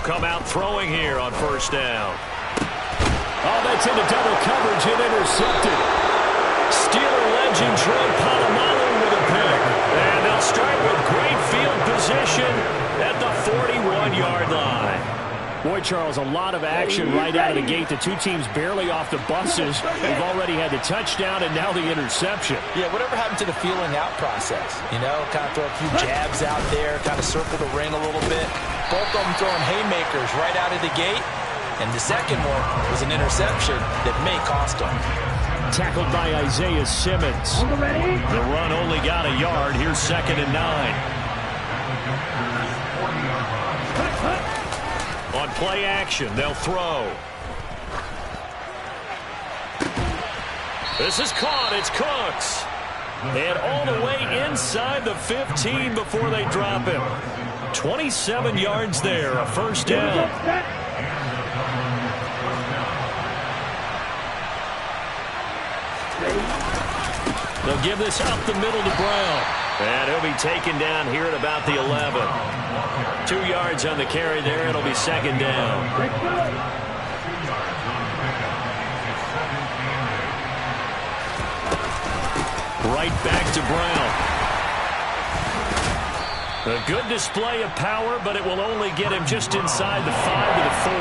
come out throwing here on first down. Oh, that's into double coverage and intercepted. Steeler legend Troy Polamalu with a pick. And they'll start with great field position at the 41-yard line. Boy, Charles, a lot of action right out of the gate. The two teams barely off the buses. They've already had the touchdown and now the interception. Yeah, whatever happened to the feeling out process? You know, kind of throw a few jabs out there, kind of circle the ring a little bit. Both of them throwing haymakers right out of the gate. And the second one was an interception that may cost them. Tackled by Isaiah Simmons. The run only got a yard. Here's 2nd and 9. On play action, they'll throw. This is caught. It's Cooks. And all the way inside the 15 before they drop him. 27 yards there, a first down. They'll give this up the middle to Brown. And he'll be taken down here at about the 11. 2 yards on the carry there. It'll be 2nd down. Right back to Brown. A good display of power, but it will only get him just inside the 5 to the 4.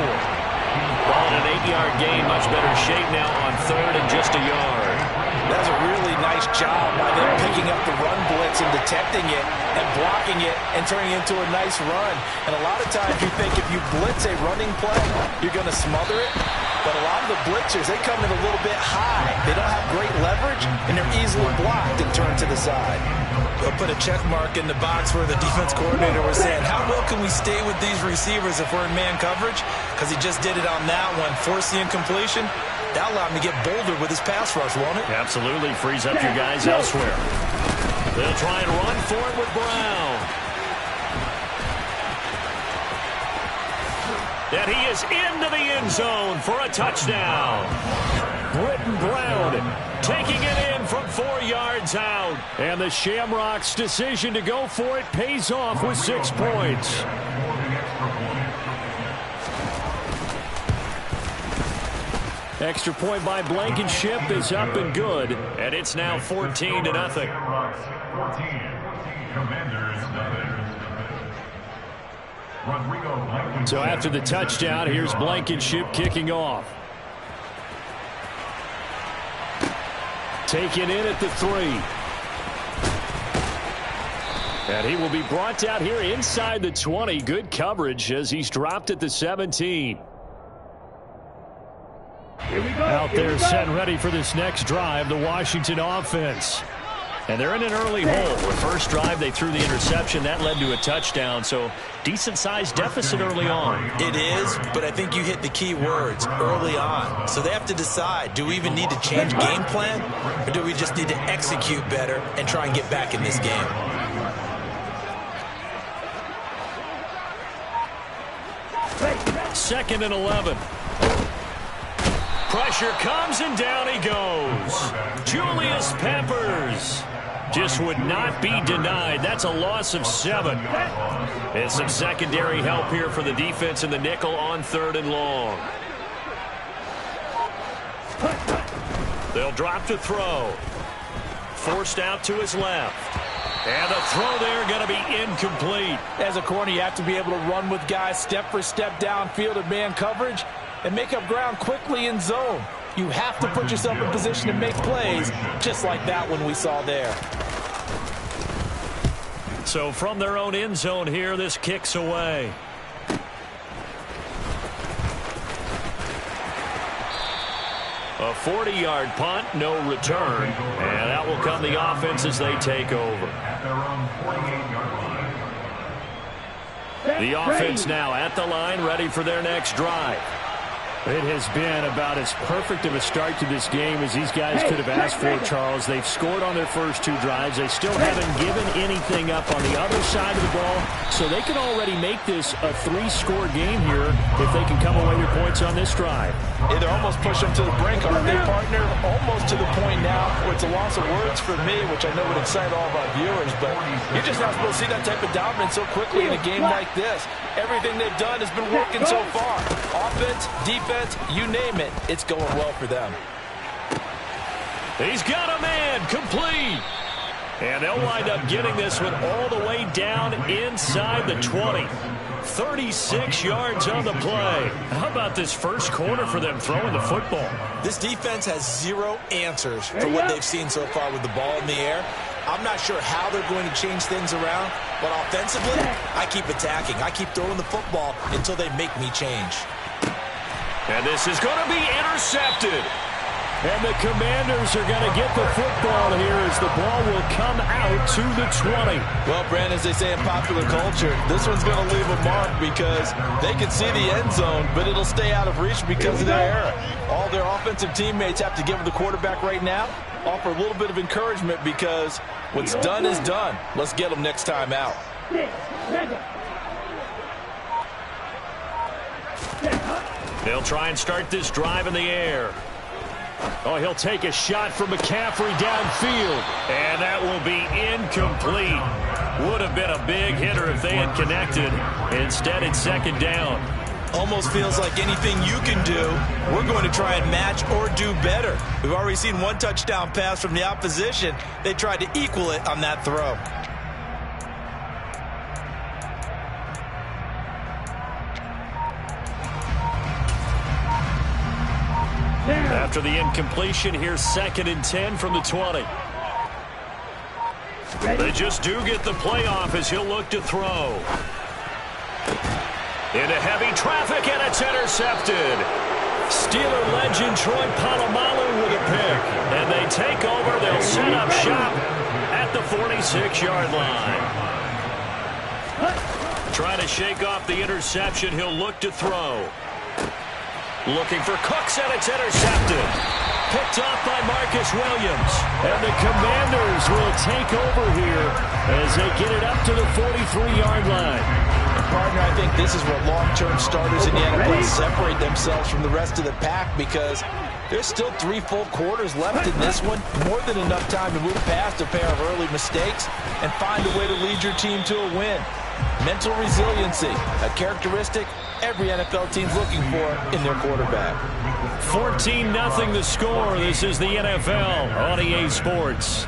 Ball in an 8-yard gain. Much better shape now on 3rd and just a yard. That's a really nice job by them picking up the run blitz and detecting it and blocking it and turning it into a nice run. And a lot of times you think if you blitz a running play, you're going to smother it. But a lot of the blitzers, they come in a little bit high. They don't have great leverage, and they're easily blocked and turned to the side. They'll put a check mark in the box where the defense coordinator was saying, how well can we stay with these receivers if we're in man coverage? Because he just did it on that one, forcing incompletion. That'll allow him to get bolder with his pass rush, won't it? Absolutely. Frees up your guys elsewhere. They'll try and run for it with Brown. And he is into the end zone for a touchdown. Britton Brown taking it in from 4 yards out. And the Shamrocks' decision to go for it pays off with 6 points. Extra point by Blankenship is up and good. And it's now 14-0. So after the touchdown, here's Blankenship kicking off. Taken in at the 3. And he will be brought down here inside the 20. Good coverage as he's dropped at the 17. Out there set and ready for this next drive, the Washington offense. And they're in an early hole. The first drive, they threw the interception. That led to a touchdown, so decent-sized deficit early on. It is, but I think you hit the key words, early on. So they have to decide, do we even need to change game plan, or do we just need to execute better and try and get back in this game? Second and 11. Pressure comes, and down he goes. Julius Peppers just would not be denied. That's a loss of 7. And some secondary help here for the defense in the nickel on 3rd and long. They'll drop to throw. Forced out to his left. And the throw there going to be incomplete. As a corner, you have to be able to run with guys step for step downfield in man coverage and make up ground quickly in zone. You have to put yourself in position to make plays, just like that one we saw there. So from their own end zone here, this kicks away. A 40-yard punt, no return. And that will come the offense as they take over. The offense now at the line, ready for their next drive. It has been about as perfect of a start to this game as these guys could have asked for, Charles. They've scored on their first 2 drives. They still haven't given anything up on the other side of the ball, so they can already make this a 3-score game here if they can come away with points on this drive. Yeah, they're almost pushing them to the brink, aren't they, partner? Almost to the point now where it's a loss of words for me, which I know would excite all of our viewers, but you're just not supposed to see that type of dominance so quickly in a game like this. Everything they've done has been working so far. Offense, defense, you name it, it's going well for them. He's got a man, complete. And they'll wind up getting this one all the way down inside the 20. 36 yards on the play. How about this first quarter for them throwing the football? This defense has 0 answers for what they've seen so far with the ball in the air. I'm not sure how they're going to change things around, but offensively, I keep attacking. I keep throwing the football until they make me change. And this is going to be intercepted. And the Commanders are going to get the football here as the ball will come out to the 20. Well, Brandon, as they say in popular culture, this one's going to leave a mark because they can see the end zone, but it'll stay out of reach because of their error. All their offensive teammates have to give the quarterback right now, offer a little bit of encouragement because what's done is done. Let's get them next time out. They'll try and start this drive in the air. Oh, he'll take a shot from McCaffrey downfield, and that will be incomplete. Would have been a big hitter if they had connected. Instead, it's second down. Almost feels like anything you can do, we're going to try and match or do better. We've already seen 1 touchdown pass from the opposition. They tried to equal it on that throw. After the incompletion, here's 2nd and 10 from the 20. They just do get the playoff as he'll look to throw. Into heavy traffic, and it's intercepted. Steeler legend Troy Polamalu with a pick. And they take over. They'll set up shop at the 46-yard line. Trying to shake off the interception. He'll look to throw. Looking for Cooks, and it's intercepted. Picked off by Marcus Williams. And the Commanders will take over here as they get it up to the 43-yard line. Partner, I think this is where long-term starters in the NFL separate themselves from the rest of the pack because there's still 3 full quarters left in this one. More than enough time to move past a pair of early mistakes and find a way to lead your team to a win. Mental resiliency, a characteristic every NFL team's looking for in their quarterback. 14-0 the score. This is the NFL on EA Sports.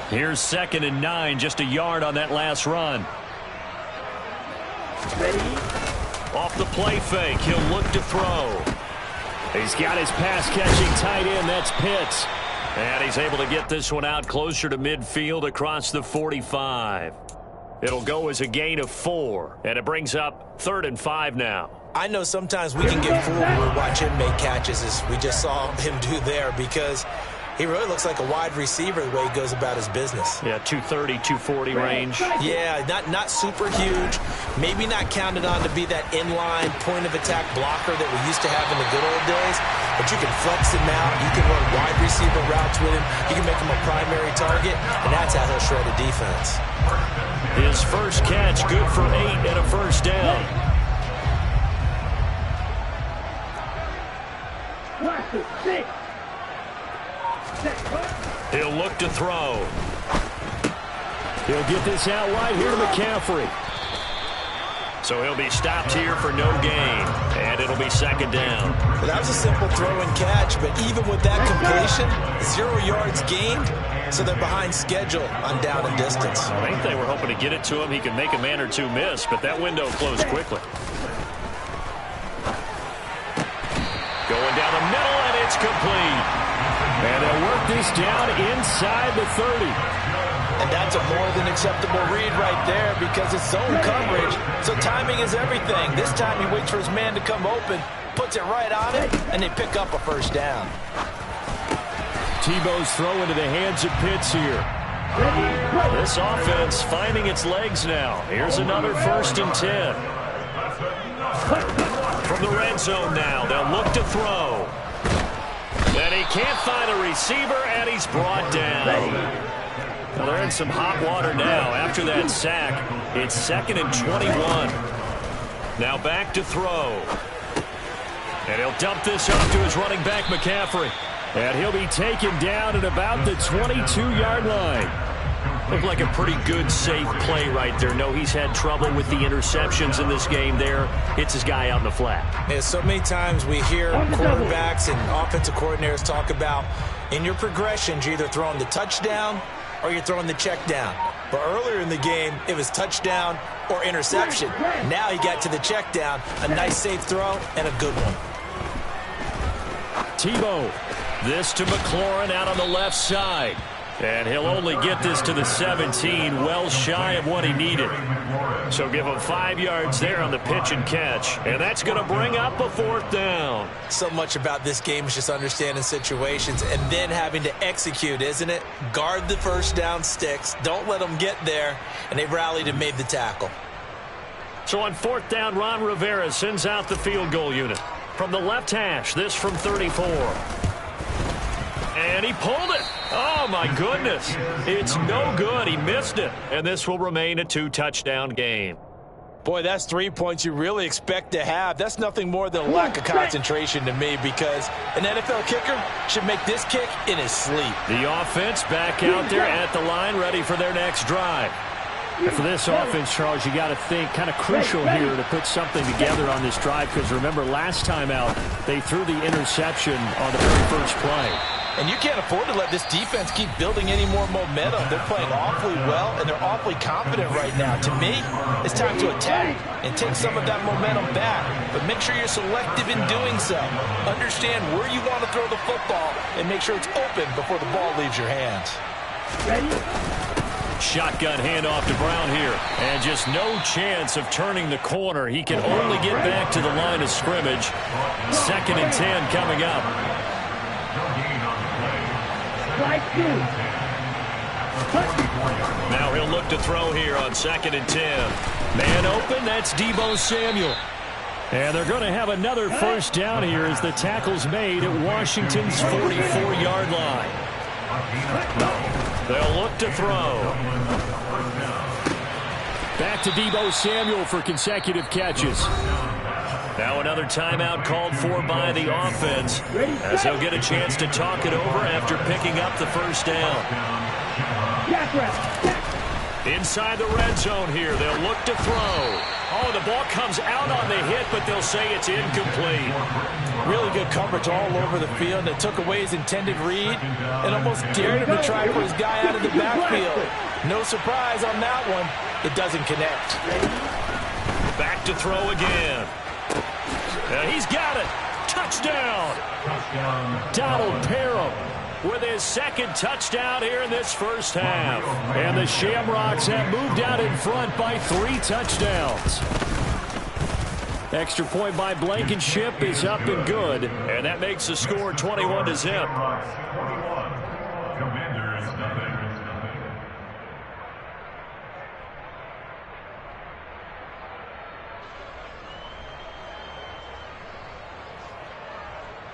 Here's 2nd and 9, just a yard on that last run. Ready? Off the play fake, he'll look to throw. He's got his pass-catching tight end, that's Pitts. And he's able to get this one out closer to midfield across the 45. It'll go as a gain of 4, and it brings up 3rd and 5 now. I know sometimes we can get fooled when we watch him make catches, as we just saw him do there, because he really looks like a wide receiver the way he goes about his business. Yeah, 230, 240 range. Yeah, not super huge. Maybe not counted on to be that inline point-of-attack blocker that we used to have in the good old days. But you can flex him out. You can run wide receiver routes with him. You can make him a primary target, and that's how he'll shred a defense. His first catch, good for 8 and a first down. He'll look to throw. He'll get this out wide here to McCaffrey. So he'll be stopped here for no gain, and it'll be 2nd down. Well, that was a simple throw and catch, but even with that completion, 0 yards gained, so they're behind schedule on down and distance. I think they were hoping to get it to him. He could make a man or two miss, but that window closed quickly. Going down the middle, and it's complete. And they'll work this down inside the 30. And that's a more than acceptable read right there because it's zone coverage, so timing is everything. This time he waits for his man to come open, puts it right on it, and they pick up a first down. Tebow's throw into the hands of Pitts here. This offense finding its legs now. Here's another 1st and 10. From the red zone now, they'll look to throw. And he can't find a receiver, and he's brought down. Well, they're in some hot water now after that sack. It's 2nd and 21. Now back to throw. And he'll dump this off to his running back, McCaffrey. And he'll be taken down at about the 22-yard line. Looked like a pretty good, safe play right there. No, he's had trouble with the interceptions in this game there. Hits his guy out in the flat. Yeah, so many times we hear quarterbacks and offensive coordinators talk about in your progressions, you're either throwing the touchdown or you're throwing the check down. But earlier in the game, it was touchdown or interception. Now he got to the check down, a nice safe throw, and a good one. Tebow. This to McLaurin out on the left side. And he'll only get this to the 17, well shy of what he needed. So give him 5 yards there on the pitch and catch. And that's going to bring up a 4th down. So much about this game is just understanding situations and then having to execute, isn't it? Guard the first down sticks. Don't let them get there. And they rallied and made the tackle. So on 4th down, Ron Rivera sends out the field goal unit. From the left hash, this from 34. And he pulled it. Oh, my goodness. It's no good. He missed it. And this will remain a 2-touchdown game. Boy, that's 3 points you really expect to have. That's nothing more than a lack of concentration to me because an NFL kicker should make this kick in his sleep. The offense back out there at the line, ready for their next drive. And for this offense, Charles, you got to think kind of crucial here to put something together on this drive because remember last time out they threw the interception on the very first play. And you can't afford to let this defense keep building any more momentum. They're playing awfully well, and they're awfully confident right now. To me, it's time to attack and take some of that momentum back. But make sure you're selective in doing so. Understand where you want to throw the football and make sure it's open before the ball leaves your hands. Ready? Shotgun handoff to Brown here. And just no chance of turning the corner. He can only get back to the line of scrimmage. 2nd and 10 coming up. Now he'll look to throw here on 2nd and 10. Man open, that's Deebo Samuel. And they're going to have another first down here as the tackle's made at Washington's 44-yard line. They'll look to throw. Back to Deebo Samuel for consecutive catches. Now another timeout called for by the offense as they'll get a chance to talk it over after picking up the first down. Inside the red zone here, they'll look to throw. Oh, the ball comes out on the hit, but they'll say it's incomplete. Really good coverage all over the field. It took away his intended read and almost dared him to try for his guy out of the backfield. No surprise on that one. It doesn't connect. Back to throw again. And he's got it. Touchdown. Donald Parham with his 2nd touchdown here in this first half. And the Shamrocks have moved out in front by 3 touchdowns. Extra point by Blankenship is up and good. And that makes the score 21-0.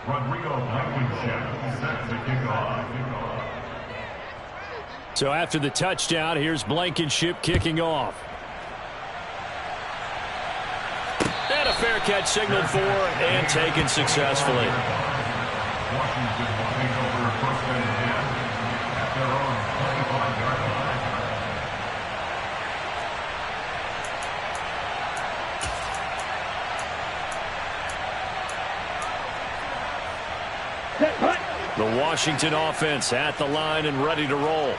Rodrigo Blankenship set to kick off. So after the touchdown, here's Blankenship kicking off. And a fair catch signaled for and taken successfully. Washington will take over 1st and 10 at their own 25-yard line. The Washington offense at the line and ready to roll.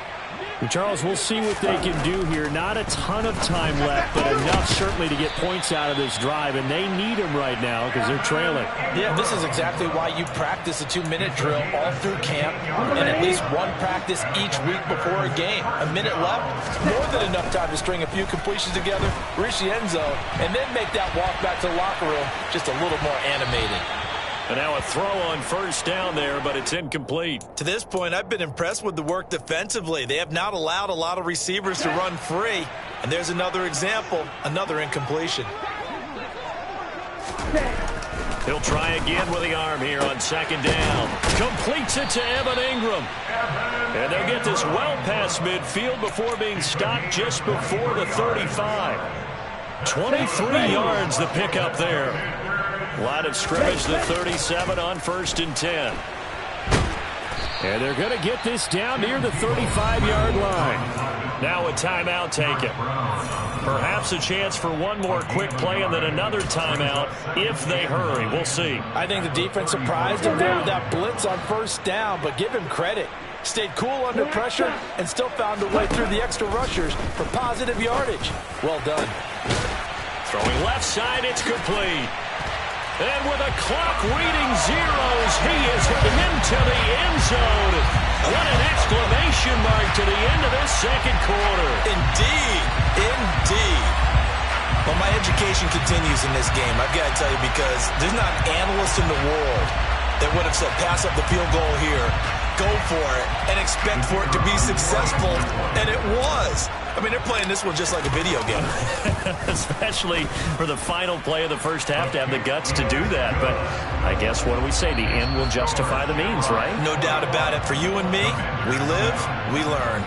And Charles, we'll see what they can do here. Not a ton of time left, but enough certainly to get points out of this drive, and they need them right now because they're trailing. Yeah, this is exactly why you practice a 2-minute drill all through camp and at least one practice each week before a game. A minute left, more than enough time to string a few completions together, reach the end zone, and then make that walk back to the locker room just a little more animated. And now a throw on first down there, but it's incomplete. To this point, I've been impressed with the work defensively. They have not allowed a lot of receivers to run free. And there's another example, another incompletion. He'll try again with the arm here on second down. Completes it to Evan Ingram. And they'll get this well past midfield before being stopped just before the 35. 23 yards the pickup there. Line of scrimmage, the 37 on 1st and 10. And they're going to get this down near the 35-yard line. Now a timeout taken. Perhaps a chance for one more quick play and then another timeout if they hurry. We'll see. I think the defense surprised him there with that blitz on first down, but give him credit. Stayed cool under pressure and still found a way through the extra rushers for positive yardage. Well done. Throwing left side, it's complete. And with a clock reading zeros, he is heading into the end zone. What an exclamation mark to the end of this second quarter. Indeed. Indeed. Well, my education continues in this game, I've got to tell you, because there's not an analyst in the world that would have said pass up the field goal here, go for it, and expect for it to be successful. And it was. I mean, they're playing this one just like a video game. Especially for the final play of the first half to have the guts to do that. But I guess what do we say? The end will justify the means, right? No doubt about it. For you and me, we live, we learn.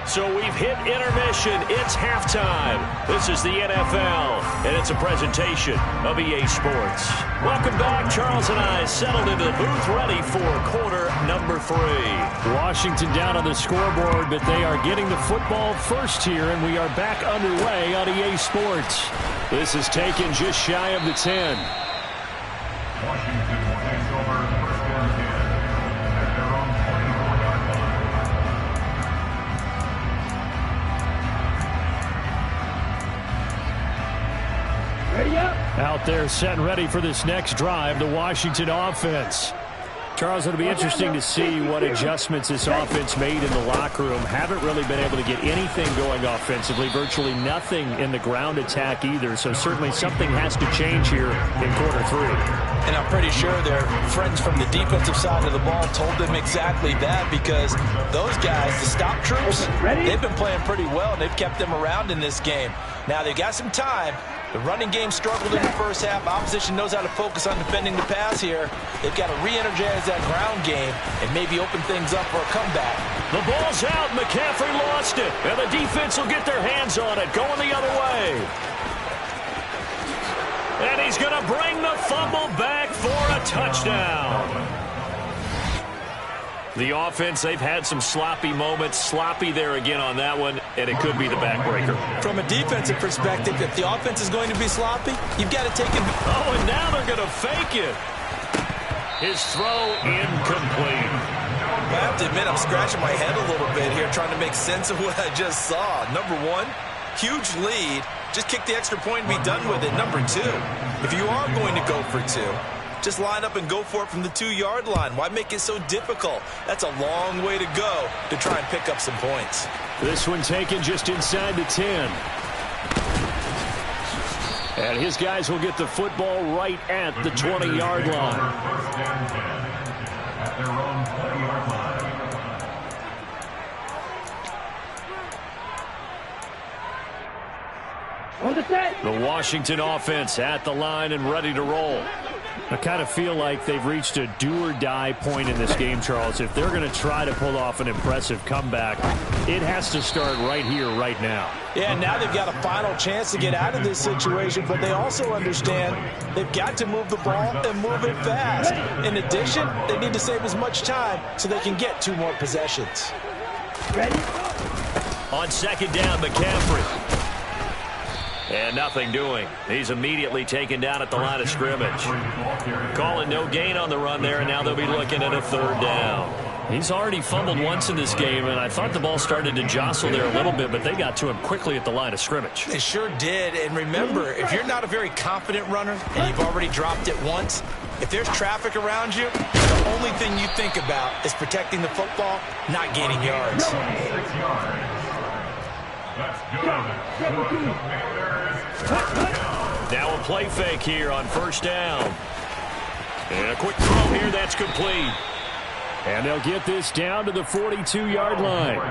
So we've hit intermission. It's halftime. This is the NFL, and it's a presentation of EA Sports. Welcome back. Charles and I settled into the booth, ready for quarter number 3. Washington down on the scoreboard, but they are getting the football first here, and we are back underway on EA Sports. This is taken just shy of the 10. Washington takes over first and 10 at their own 24-yard line. Out there set and ready for this next drive, the Washington offense. Charles, it'll be interesting to see what adjustments this offense made in the locker room. Haven't really been able to get anything going offensively, virtually nothing in the ground attack either, so certainly something has to change here in quarter 3. And I'm pretty sure their friends from the defensive side of the ball told them exactly that, because those guys, the stop troops, they've been playing pretty well, and they've kept them around in this game. Now, they've got some time. The running game struggled in the first half. Opposition knows how to focus on defending the pass here. They've got to re-energize that ground game and maybe open things up for a comeback. The ball's out. McCaffrey lost it. And the defense will get their hands on it, going the other way. And he's going to bring the fumble back for a touchdown. The offense, they've had some sloppy moments. Sloppy there again on that one, and it could be the backbreaker. From a defensive perspective, if the offense is going to be sloppy, you've got to take it. Oh, and now they're going to fake it. His throw incomplete. I have to admit, I'm scratching my head a little bit here trying to make sense of what I just saw. Number one, huge lead. Just kick the extra point and be done with it. Number two, if you are going to go for 2, just line up and go for it from the 2-yard line. Why make it so difficult? That's a long way to go to try and pick up some points. This one taken just inside the 10. And his guys will get the football right at the 20-yard line. First and 10 at their own 20-yard line. The Washington offense at the line and ready to roll. I kind of feel like they've reached a do-or-die point in this game, Charles. If they're going to try to pull off an impressive comeback, it has to start right here, right now. Yeah, now they've got a final chance to get out of this situation, but they also understand they've got to move the ball and move it fast. In addition, they need to save as much time so they can get 2 more possessions. On second down, McCaffrey. And nothing doing. He's immediately taken down at the line of scrimmage. Calling no gain on the run there, and now they'll be looking at a 3rd down. He's already fumbled once in this game, and I thought the ball started to jostle there a little bit, but they got to him quickly at the line of scrimmage. They sure did. And remember, if you're not a very confident runner and you've already dropped it once, if there's traffic around you, the only thing you think about is protecting the football, not gaining yards. 6 yards. That's good. Now a play fake here on first down. And a quick throw here, that's complete. And they'll get this down to the 42-yard line.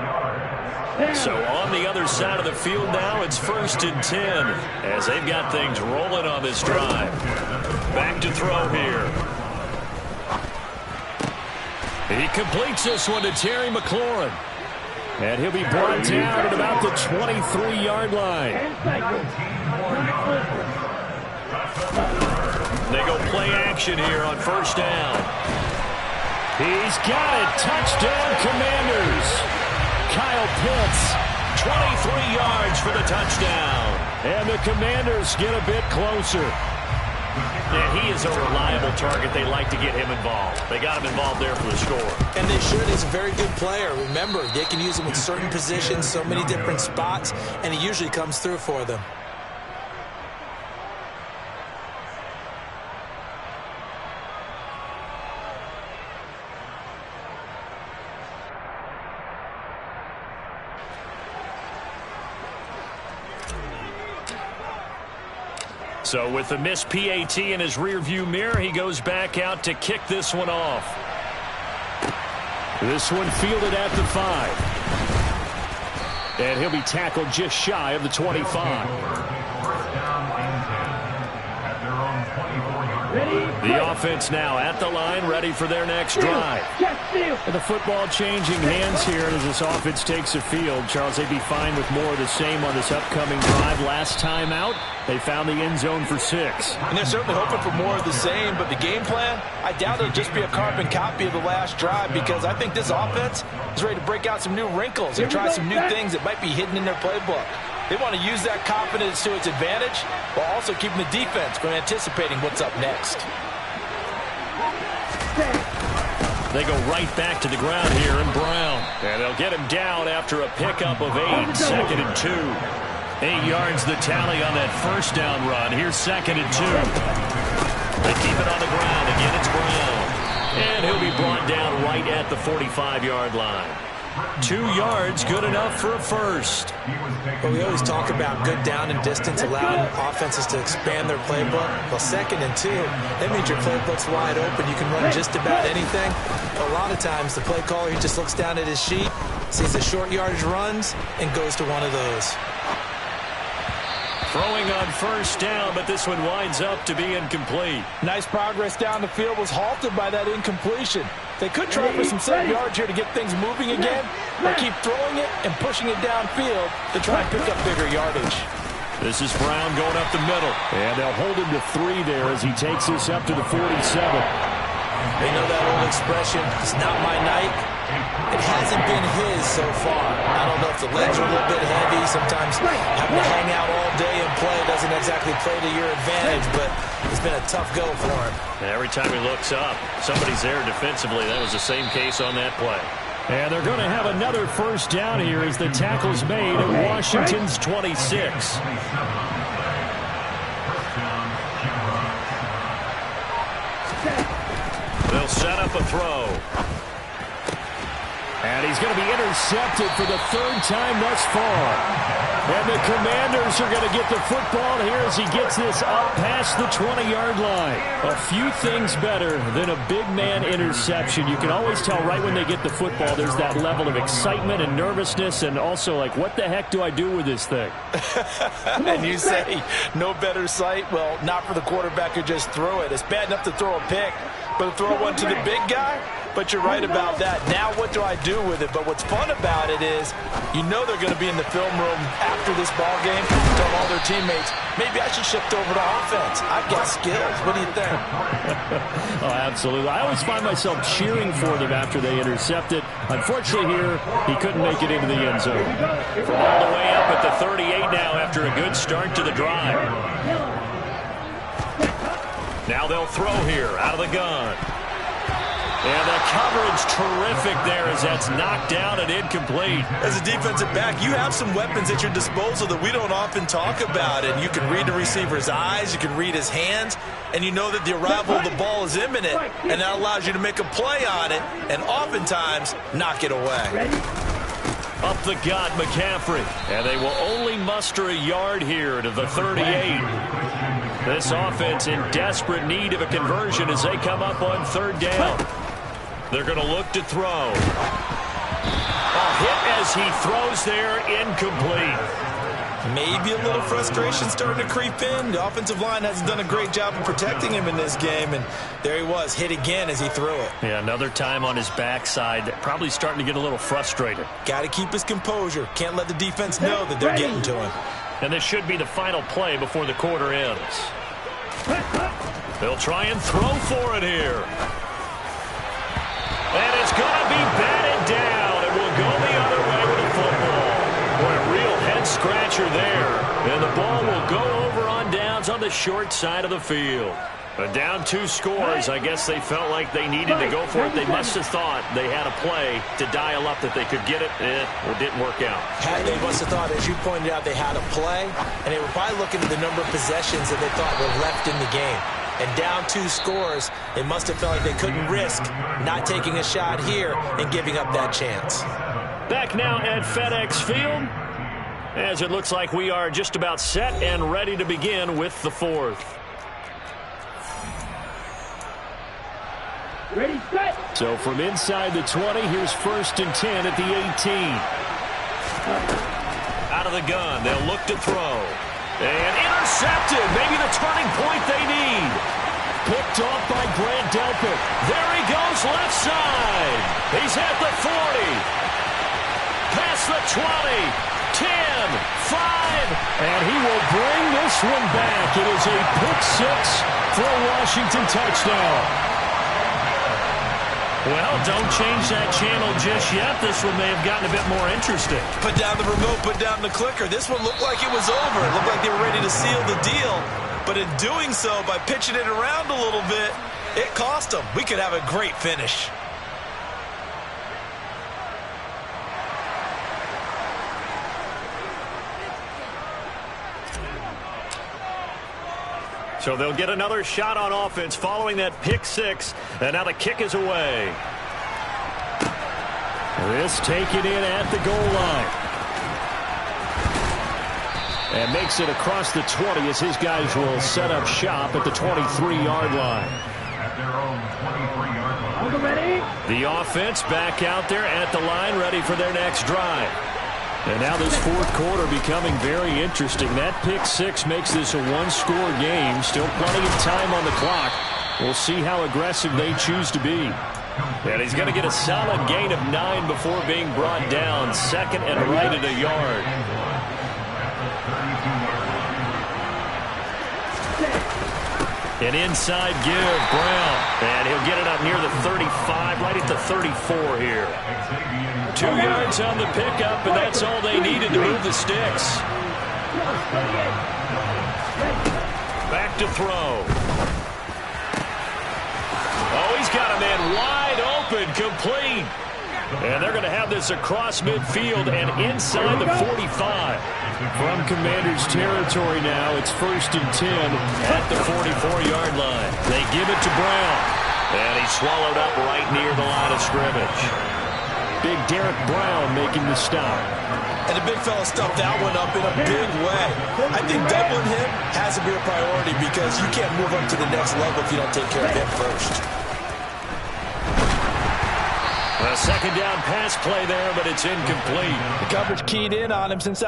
So on the other side of the field now, it's 1st and 10 as they've got things rolling on this drive. Back to throw here. He completes this one to Terry McLaurin. And he'll be brought down at about the 23-yard line. They go play action here on first down. He's got it. Touchdown, Commanders. Kyle Pitts, 23 yards for the touchdown. And the Commanders get a bit closer. And he is a reliable target. They like to get him involved. They got him involved there for the score. And they should. He's a very good player. Remember, they can use him in certain positions, so many different spots, and he usually comes through for them. So with the missed PAT in his rearview mirror, he goes back out to kick this one off. This one fielded at the 5. And he'll be tackled just shy of the 25. The offense now at the line, ready for their next drive. And the football changing hands here as this offense takes the field. Charles, they'd be fine with more of the same on this upcoming drive. Last time out, they found the end zone for 6. And they're certainly hoping for more of the same, but the game plan, I doubt it'll just be a carbon copy of the last drive, because I think this offense is ready to break out some new wrinkles and try some new things that might be hidden in their playbook. They want to use that confidence to its advantage while also keeping the defense from anticipating what's up next. They go right back to the ground here in Brown. And they'll get him down after a pickup of 8, 2nd and 2. 8 yards the tally on that first down run. Here's 2nd and 2. They keep it on the ground. Again, it's Brown. And he'll be brought down right at the 45-yard line. 2 yards, good enough for a first. Well, we always talk about good down and distance, allowing offenses to expand their playbook. Well, 2nd and 2, that means your playbook's wide open. You can run just about anything. But a lot of times, the play caller, he just looks down at his sheet, sees the short yardage runs, and goes to one of those. Throwing on first down, but this one winds up to be incomplete. Nice progress down the field, was halted by that incompletion. They could try for some 7 yards here to get things moving again, or keep throwing it and pushing it downfield to try and pick up bigger yardage. This is Brown going up the middle, and they'll hold him to 3 there as he takes this up to the 47. They know that old expression, it's not my night. It hasn't been his so far. I don't know if the legs are a little bit heavy. Sometimes having to hang out all day and play doesn't exactly play to your advantage, but it's been a tough go for him. And every time he looks up, somebody's there defensively. That was the same case on that play. And they're going to have another first down here as the tackle's made at Washington's 26. They'll set up a throw. And he's going to be intercepted for the 3rd time thus far. And the Commanders are going to get the football here as he gets this up past the 20-yard line. A few things better than a big man interception. You can always tell right when they get the football, there's that level of excitement and nervousness, and also like, what the heck do I do with this thing? And you say, no better sight? Well, not for the quarterback who just threw it. It's bad enough to throw a pick, but to throw one to the big guy? But you're right about that. Now what do I do with it? But what's fun about it is you know they're going to be in the film room after this ball game, tell all their teammates, maybe I should shift over to offense. I've got skills. What do you think? Oh, absolutely. I always find myself cheering for them after they intercept it. Unfortunately here, he couldn't make it into the end zone. From all the way up at the 38 now after a good start to the drive. Now they'll throw here out of the gun. And the coverage terrific there as that's knocked down and incomplete. As a defensive back, you have some weapons at your disposal that we don't often talk about. And you can read the receiver's eyes, you can read his hands, and you know that the arrival of the ball is imminent. And that allows you to make a play on it and oftentimes knock it away. Up the gut, McCaffrey. And they will only muster a yard here to the 38. This offense in desperate need of a conversion as they come up on third down. They're going to look to throw. A hit as he throws there, incomplete. Maybe a little frustration starting to creep in. The offensive line hasn't done a great job of protecting him in this game, and there he was, hit again as he threw it. Yeah, another time on his backside, probably starting to get a little frustrated. Got to keep his composure. Can't let the defense know that they're getting to him. And this should be the final play before the quarter ends. They'll try and throw for it here. And it's going to be batted down. It will go the other way with the football. Boy, a real head-scratcher there. And the ball will go over on downs on the short side of the field. But down 2 scores, I guess they felt like they needed to go for it. They must have thought they had a play to dial up that they could get it. It didn't work out. They must have thought, as you pointed out, they had a play. And they were probably looking at the number of possessions that they thought were left in the game. And down 2 scores, they must have felt like they couldn't risk not taking a shot here and giving up that chance. Back now at FedEx Field, as it looks like we are just about set and ready to begin with the 4th. Ready, set. So from inside the 20, here's 1st and 10 at the 18. Out of the gun, they'll look to throw. And intercepted, maybe the turning point they need. Picked off by Grant Delpit. There he goes, left side. He's at the 40. Past the 20. 10, 5, and he will bring this one back. It is a pick-6 for a Washington touchdown. Well, don't change that channel just yet. This one may have gotten a bit more interesting. Put down the remote, put down the clicker. This one looked like it was over. It looked like they were ready to seal the deal. But in doing so, by pitching it around a little bit, it cost them. We could have a great finish. So they'll get another shot on offense following that pick-6, and now the kick is away. This taken in at the goal line. And makes it across the 20 as his guys will set up shop at the 23-yard line. At their own 23-yard line. Ready? The offense back out there at the line, ready for their next drive. And now this 4th quarter becoming very interesting. That pick-6 makes this a 1-score game. Still plenty of time on the clock. We'll see how aggressive they choose to be. And he's going to get a solid gain of 9 before being brought down. 2nd and right at a yard. An inside give, Brown. And he'll get it up near the 35, right at the 34 here. 2 yards on the pickup, and that's all they needed to move the sticks. Back to throw. Oh, he's got a man wide open, complete. And they're going to have this across midfield and inside the 45. From Commanders territory now, it's 1st and 10 at the 44-yard line. They give it to Brown. And he's swallowed up right near the line of scrimmage. Big Derek Brown making the stop. And the big fella stuffed that one up in a big way. I think doubling him has to be a priority because you can't move up to the next level if you don't take care of him first. A 2nd down pass play there, but it's incomplete. The coverage keyed in on him since